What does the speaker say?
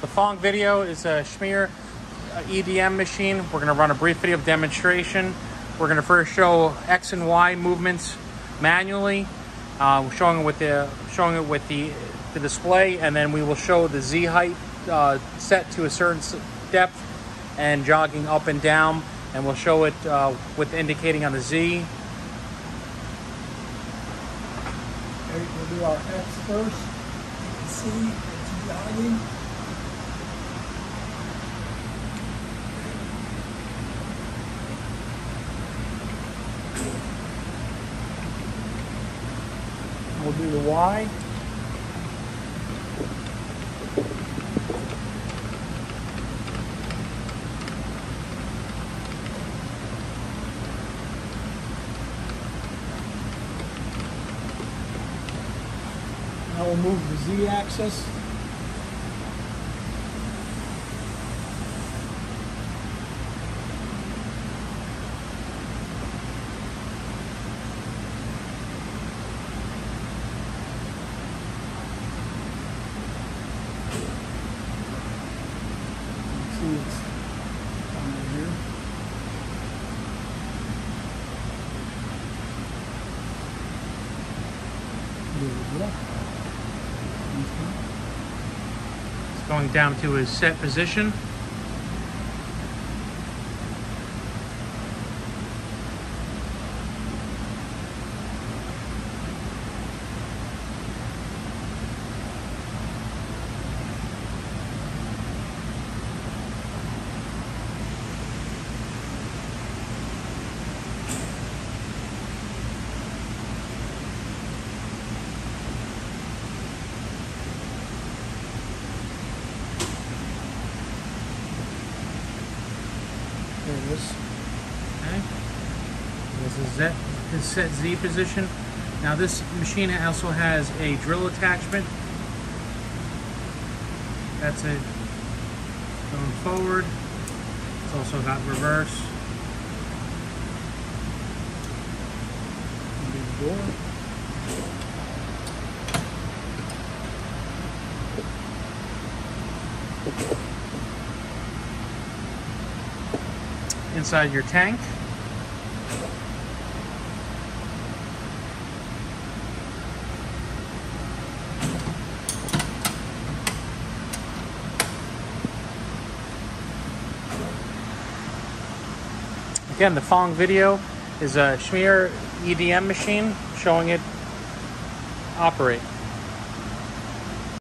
The following video is a CHMER EDM machine. We're going to run a brief video of demonstration. We're going to first show X and Y movements manually, showing it with the display, and then we will show the Z height set to a certain depth and jogging up and down, and we'll show it with indicating on the Z. Okay, we'll do our X first. You can see it's jogging. We'll do the Y. Now we'll move the Z axis. See it's under here. There we go. It's going down to his set position. There it is. Okay. This is his set Z position. Now this machine also has a drill attachment. That's it going forward. It's also got reverse. The door. Inside your tank. Again, the following video is a CHMER EDM machine showing it operate.